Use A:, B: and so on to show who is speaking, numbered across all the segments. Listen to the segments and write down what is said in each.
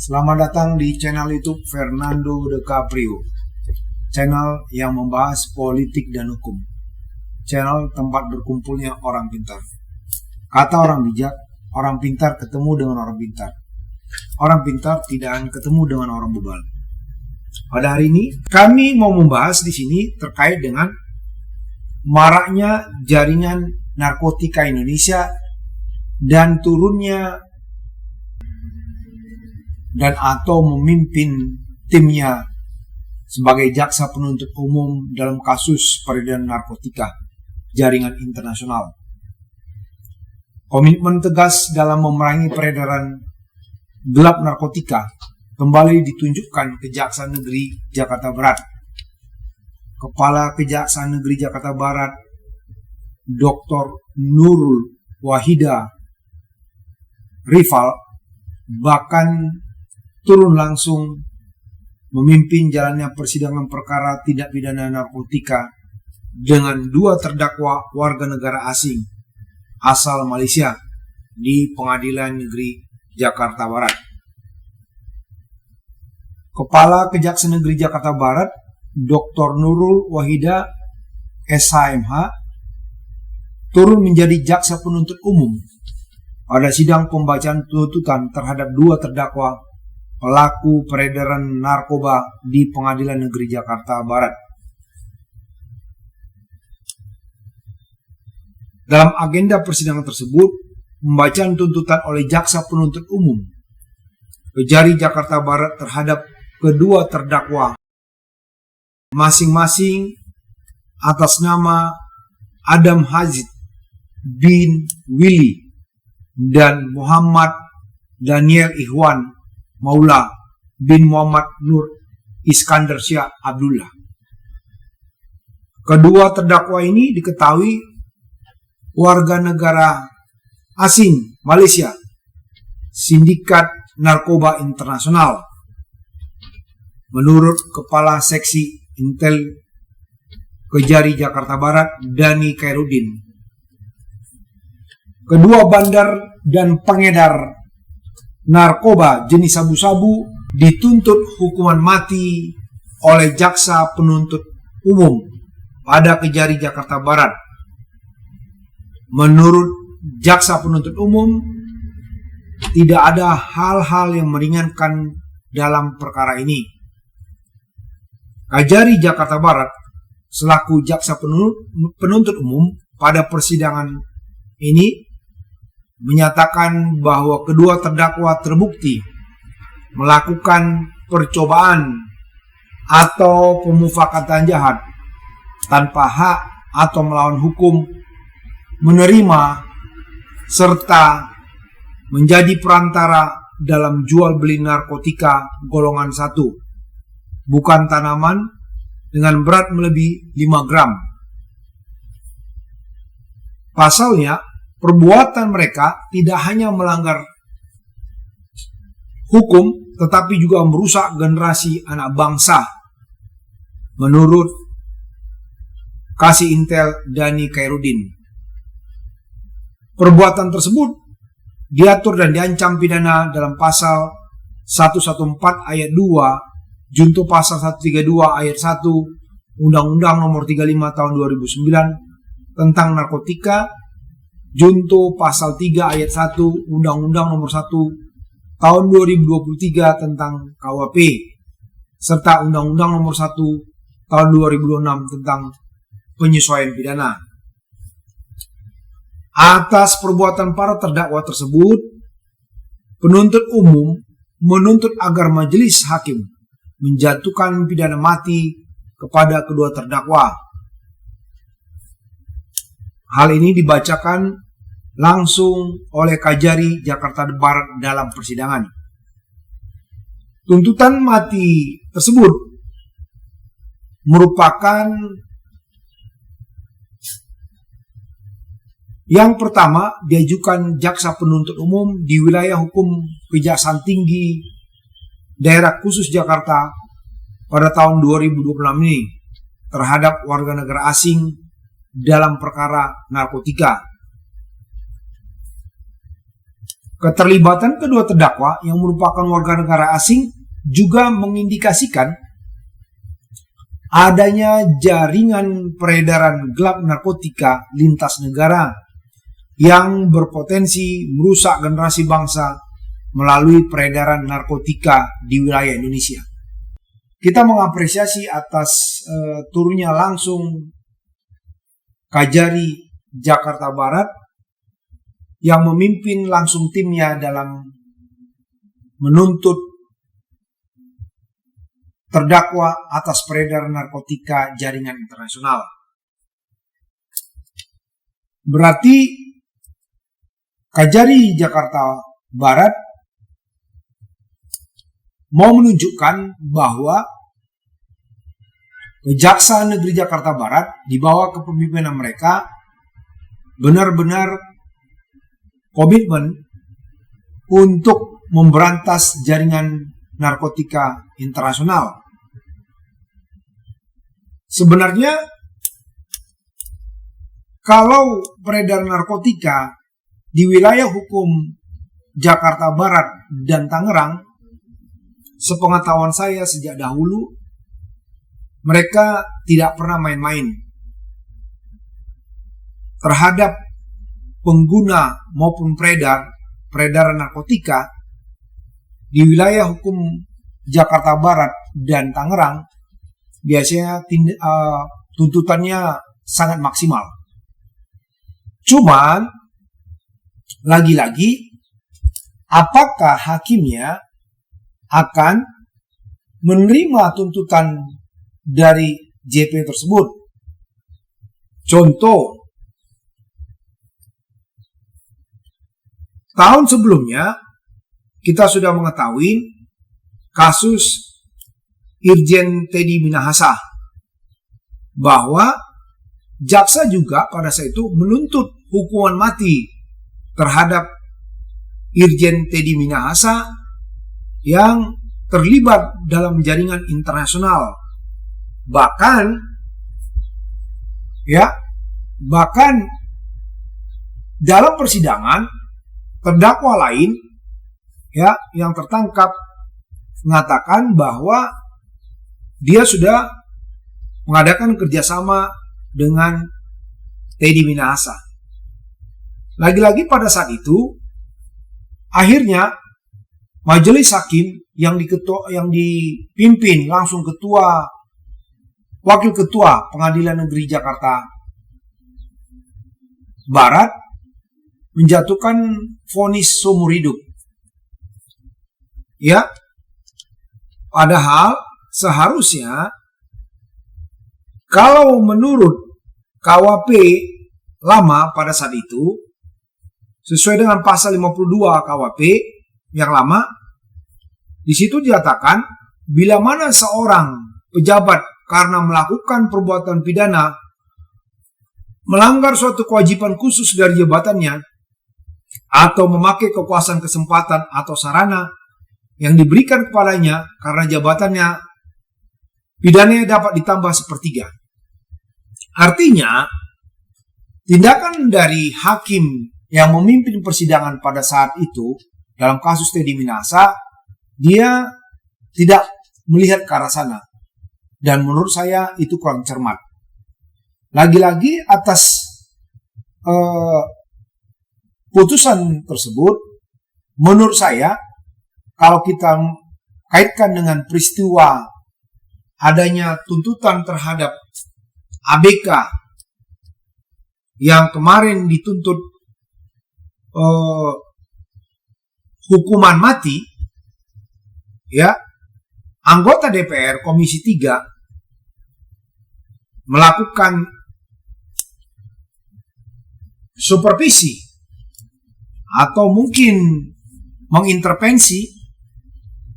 A: Selamat datang di channel YouTube Fernando De Caprio, channel yang membahas politik dan hukum, channel tempat berkumpulnya orang pintar. Kata orang bijak, orang pintar ketemu dengan orang pintar. Orang pintar tidak akan ketemu dengan orang bebal. Pada hari ini, kami mau membahas di sini terkait dengan maraknya jaringan narkotika Indonesia dan turunnya dan atau memimpin timnya sebagai jaksa penuntut umum dalam kasus peredaran narkotika jaringan internasional. Komitmen tegas dalam memerangi peredaran gelap narkotika kembali ditunjukkan Kejaksaan Negeri Jakarta Barat. Kepala Kejaksaan Negeri Jakarta Barat, Dr. Nurul Wahida Rival, bahkan turun langsung memimpin jalannya persidangan perkara tindak pidana narkotika dengan dua terdakwa warga negara asing asal Malaysia di Pengadilan Negeri Jakarta Barat. Kepala Kejaksaan Negeri Jakarta Barat, Dr. Nurul Wahida SHMH, turun menjadi jaksa penuntut umum pada sidang pembacaan tuntutan terhadap dua terdakwa pelaku peredaran narkoba di Pengadilan Negeri Jakarta Barat. Dalam agenda persidangan tersebut, pembacaan tuntutan oleh jaksa penuntut umum Kejari Jakarta Barat terhadap kedua terdakwa masing-masing atas nama Adam Hazid bin Willy dan Muhammad Daniel Ikhwan Maula bin Muhammad Nur Iskandar Syah Abdullah. Kedua terdakwa ini diketahui warga negara asing Malaysia, sindikat narkoba internasional. Menurut Kepala Seksi Intel Kejari Jakarta Barat, Dani Khairuddin, kedua bandar dan pengedar narkoba jenis sabu-sabu dituntut hukuman mati oleh jaksa penuntut umum pada Kejari Jakarta Barat. Menurut jaksa penuntut umum, tidak ada hal-hal yang meringankan dalam perkara ini. Kejari Jakarta Barat selaku jaksa penuntut umum pada persidangan ini menyatakan bahwa kedua terdakwa terbukti melakukan percobaan atau pemufakatan jahat tanpa hak atau melawan hukum, menerima serta menjadi perantara dalam jual beli narkotika golongan 1, bukan tanaman, dengan berat melebihi 5 gram. Pasalnya, perbuatan mereka tidak hanya melanggar hukum, tetapi juga merusak generasi anak bangsa. Menurut Kasih Intel Dani Khairuddin, perbuatan tersebut diatur dan diancam pidana dalam pasal 114 ayat 2, junto pasal 132 ayat 1 Undang-Undang Nomor 35 Tahun 2009 tentang narkotika, junto pasal 3 ayat 1 Undang-Undang Nomor 1 Tahun 2023 tentang KUHP, serta Undang-Undang Nomor 1 Tahun 2006 tentang penyesuaian pidana. Atas perbuatan para terdakwa tersebut, penuntut umum menuntut agar majelis hakim menjatuhkan pidana mati kepada kedua terdakwa. Hal ini dibacakan langsung oleh Kejari Jakarta Barat dalam persidangan. Tuntutan mati tersebut merupakan yang pertama diajukan jaksa penuntut umum di wilayah hukum Kejaksaan Tinggi Daerah Khusus Jakarta pada tahun 2026 ini terhadap warga negara asing dalam perkara narkotika. Keterlibatan kedua terdakwa yang merupakan warga negara asing juga mengindikasikan adanya jaringan peredaran gelap narkotika lintas negara yang berpotensi merusak generasi bangsa melalui peredaran narkotika di wilayah Indonesia. Kita mengapresiasi atas turunnya langsung Kajari Jakarta Barat yang memimpin langsung timnya dalam menuntut terdakwa atas peredaran narkotika jaringan internasional. Berarti Kajari Jakarta Barat mau menunjukkan bahwa Kejaksaan Negeri Jakarta Barat di bawah kepemimpinan mereka benar-benar komitmen untuk memberantas jaringan narkotika internasional. Sebenarnya kalau peredaran narkotika di wilayah hukum Jakarta Barat dan Tangerang, sepengetahuan saya sejak dahulu, mereka tidak pernah main-main terhadap pengguna maupun peredaran narkotika di wilayah hukum Jakarta Barat dan Tangerang. Biasanya tuntutannya sangat maksimal. Cuman lagi-lagi apakah hakimnya akan menerima tuntutan dari JP tersebut? Contoh, tahun sebelumnya kita sudah mengetahui kasus Irjen Teddy Minahasa, bahwa jaksa juga pada saat itu menuntut hukuman mati terhadap Irjen Teddy Minahasa yang terlibat dalam jaringan internasional. Bahkan dalam persidangan terdakwa lain yang tertangkap mengatakan bahwa dia sudah mengadakan kerjasama dengan Teddy Minahasa. Lagi-lagi pada saat itu, akhirnya majelis hakim yang dipimpin langsung wakil ketua Pengadilan Negeri Jakarta Barat menjatuhkan vonis seumur hidup. Ya, padahal seharusnya kalau menurut KUHP lama pada saat itu, sesuai dengan pasal 52 KUHP yang lama, di situ dinyatakan bila mana seorang pejabat karena melakukan perbuatan pidana melanggar suatu kewajiban khusus dari jabatannya atau memakai kekuasaan, kesempatan atau sarana yang diberikan kepadanya karena jabatannya, pidananya dapat ditambah sepertiga. Artinya, tindakan dari hakim yang memimpin persidangan pada saat itu dalam kasus Teddy Minahasa, dia tidak melihat ke arah sana. Dan menurut saya itu kurang cermat. Lagi-lagi atas putusan tersebut, menurut saya, kalau kita kaitkan dengan peristiwa adanya tuntutan terhadap ABK yang kemarin dituntut hukuman mati, ya, anggota DPR Komisi 3 melakukan supervisi atau mungkin mengintervensi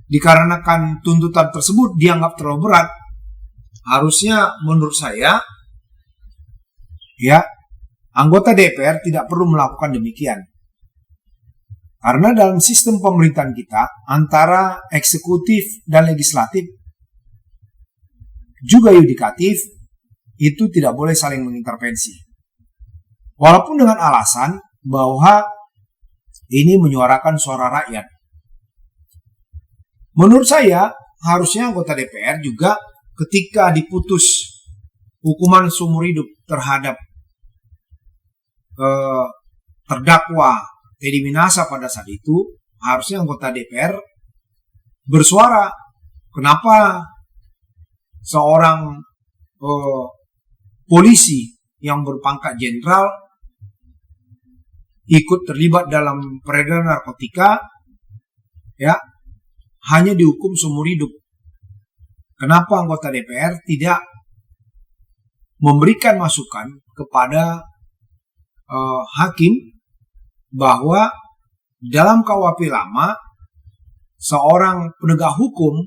A: dikarenakan tuntutan tersebut dianggap terlalu berat. Harusnya menurut saya, ya, anggota DPR tidak perlu melakukan demikian. Karena dalam sistem pemerintahan kita, antara eksekutif dan legislatif, juga yudikatif, itu tidak boleh saling mengintervensi. Walaupun dengan alasan bahwa Ini menyuarakan suara rakyat. Menurut saya, harusnya anggota DPR juga ketika diputus hukuman seumur hidup terhadap terdakwa Teddy Minahasa pada saat itu, harusnya anggota DPR bersuara. Kenapa seorang polisi yang berpangkat jenderal ikut terlibat dalam peredaran narkotika, ya, hanya dihukum seumur hidup? Kenapa anggota DPR tidak memberikan masukan kepada hakim bahwa dalam KUHP lama seorang penegak hukum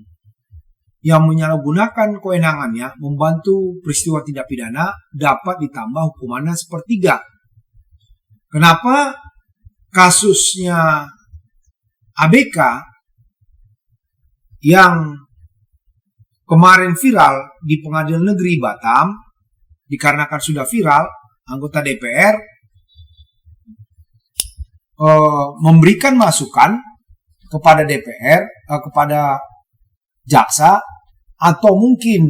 A: yang menyalahgunakan kewenangannya membantu peristiwa tindak pidana dapat ditambah hukumannya sepertiga? Kenapa kasusnya ABK yang kemarin viral di Pengadilan Negeri Batam, dikarenakan sudah viral, anggota DPR memberikan masukan kepada DPR, kepada jaksa, atau mungkin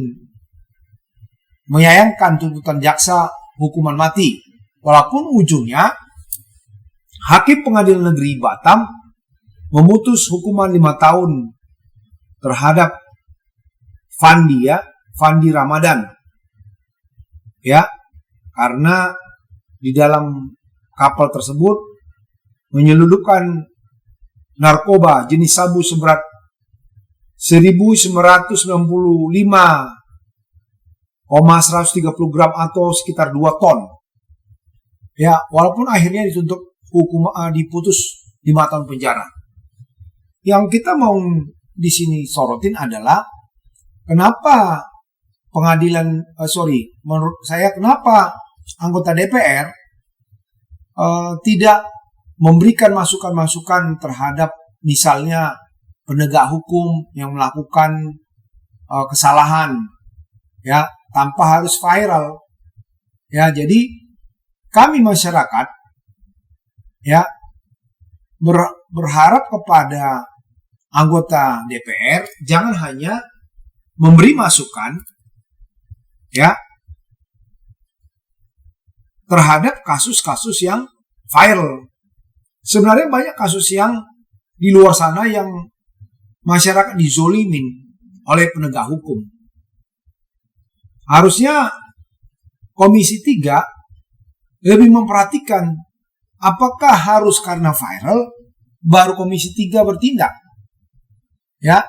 A: menyayangkan tuntutan jaksa hukuman mati, walaupun ujungnya Hakim Pengadilan Negeri Batam memutus hukuman 5 tahun terhadap Fandi Ramadan, ya, karena di dalam kapal tersebut menyelundupkan narkoba jenis sabu seberat 1995,130 gram atau sekitar 2 ton. Ya, walaupun akhirnya dituntut diputus 5 tahun penjara. Yang kita mau di sini sorotin adalah kenapa menurut saya kenapa anggota DPR tidak memberikan masukan-masukan terhadap misalnya penegak hukum yang melakukan kesalahan, ya, tanpa harus viral. Ya, jadi kami masyarakat, ya, berharap kepada anggota DPR jangan hanya memberi masukan, ya, terhadap kasus-kasus yang viral. Sebenarnya banyak kasus yang di luar sana yang masyarakat dizolimin oleh penegak hukum. Harusnya Komisi 3 lebih memperhatikan apakah harus karena viral baru Komisi 3 bertindak. Ya,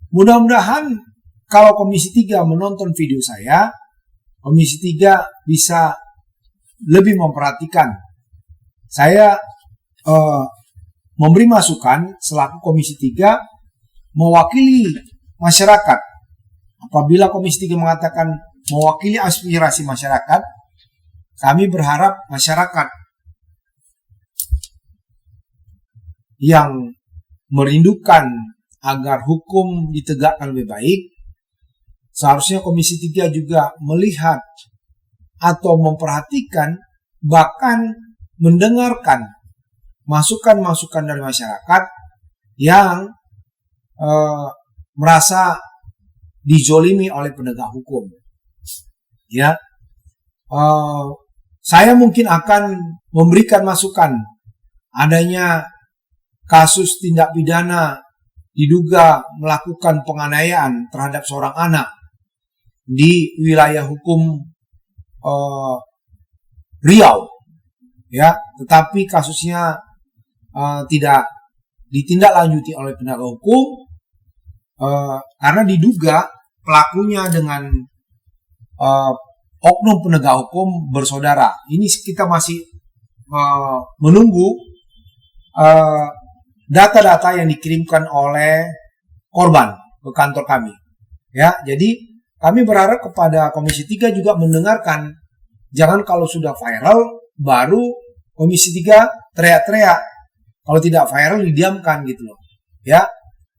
A: mudah-mudahan kalau Komisi 3 menonton video saya, Komisi 3 bisa lebih memperhatikan. Saya memberi masukan selaku Komisi 3 mewakili masyarakat. Apabila Komisi 3 mengatakan mewakili aspirasi masyarakat, kami berharap masyarakat yang merindukan agar hukum ditegakkan lebih baik, seharusnya Komisi 3 juga melihat atau memperhatikan, bahkan mendengarkan masukan-masukan dari masyarakat yang merasa dizolimi oleh penegak hukum. Ya, saya mungkin akan memberikan masukan adanya kasus tindak pidana diduga melakukan penganiayaan terhadap seorang anak di wilayah hukum Riau, ya, tetapi kasusnya tidak ditindaklanjuti oleh penegak hukum karena diduga pelakunya dengan oknum penegak hukum bersaudara. Ini kita masih menunggu data-data yang dikirimkan oleh korban ke kantor kami. Ya, jadi kami berharap kepada Komisi 3 juga mendengarkan, jangan kalau sudah viral baru Komisi 3 teriak-teriak. Kalau tidak viral didiamkan gitu loh. Ya,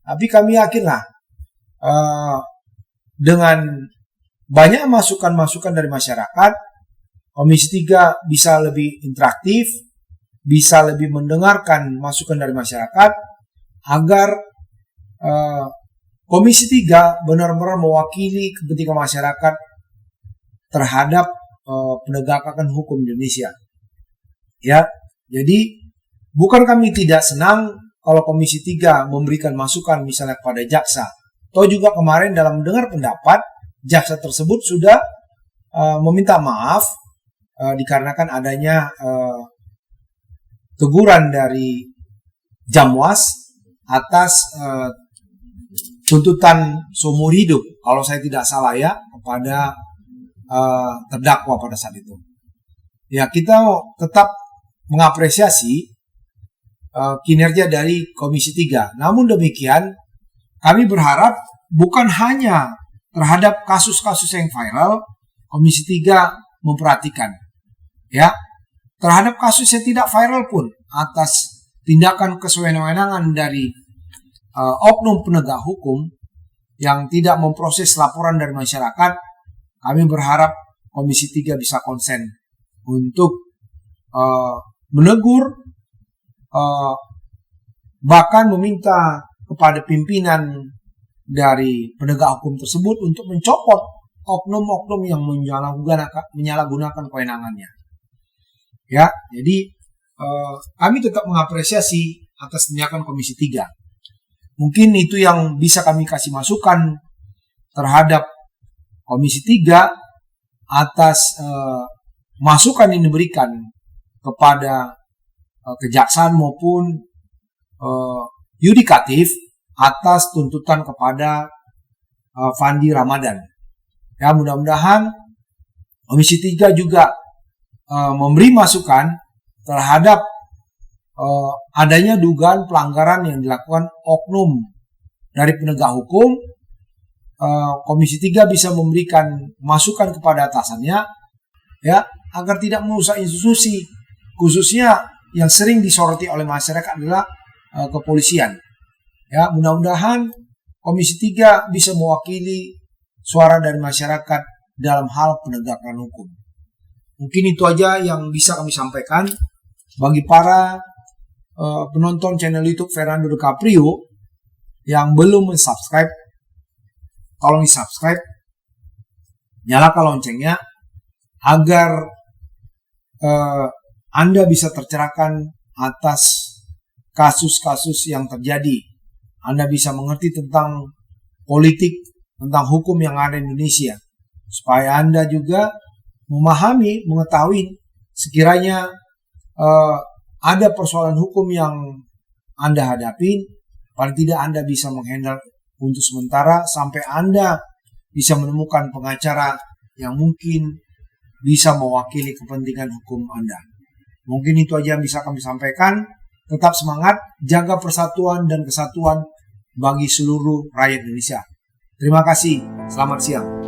A: tapi kami yakinlah dengan banyak masukan-masukan dari masyarakat, Komisi 3 bisa lebih interaktif, bisa lebih mendengarkan masukan dari masyarakat agar Komisi 3 benar-benar mewakili kepentingan masyarakat terhadap penegakan hukum Indonesia. Ya, jadi bukan kami tidak senang kalau Komisi 3 memberikan masukan misalnya kepada jaksa. Toh juga kemarin dalam mendengar pendapat, jaksa tersebut sudah meminta maaf dikarenakan adanya teguran dari Jamwas atas tuntutan seumur hidup, kalau saya tidak salah ya, kepada terdakwa pada saat itu. Ya, kita tetap mengapresiasi kinerja dari Komisi 3. Namun demikian, kami berharap bukan hanya terhadap kasus-kasus yang viral, Komisi 3 memperhatikan. Ya, terhadap kasus yang tidak viral pun, atas tindakan kesewenang-wenangan dari oknum penegak hukum yang tidak memproses laporan dari masyarakat, kami berharap Komisi 3 bisa konsen untuk menegur, bahkan meminta kepada pimpinan dari penegak hukum tersebut untuk mencopot oknum-oknum yang menyalahgunakan kewenangannya. Ya, jadi kami tetap mengapresiasi atas tindakan Komisi 3. Mungkin itu yang bisa kami kasih masukan terhadap Komisi 3 atas masukan yang diberikan kepada kejaksaan maupun yudikatif atas tuntutan kepada Fandi Ramadan. Ya, mudah-mudahan Komisi 3 juga memberi masukan terhadap adanya dugaan pelanggaran yang dilakukan oknum dari penegak hukum. Komisi 3 bisa memberikan masukan kepada atasannya, ya, agar tidak merusak institusi, khususnya yang sering disoroti oleh masyarakat adalah kepolisian. Ya, mudah-mudahan Komisi 3 bisa mewakili suara dari masyarakat dalam hal penegakan hukum. Mungkin itu aja yang bisa kami sampaikan. Bagi para penonton channel YouTube Fernando De Caprio yang belum subscribe, tolong di-subscribe, nyalakan loncengnya agar Anda bisa tercerahkan atas kasus-kasus yang terjadi. Anda bisa mengerti tentang politik, tentang hukum yang ada di Indonesia, supaya Anda juga memahami, mengetahui sekiranya ada persoalan hukum yang Anda hadapi, paling tidak Anda bisa menghandle untuk sementara sampai Anda bisa menemukan pengacara yang mungkin bisa mewakili kepentingan hukum Anda. Mungkin itu aja yang bisa kami sampaikan. Tetap semangat, jaga persatuan dan kesatuan bagi seluruh rakyat Indonesia. Terima kasih, selamat siang.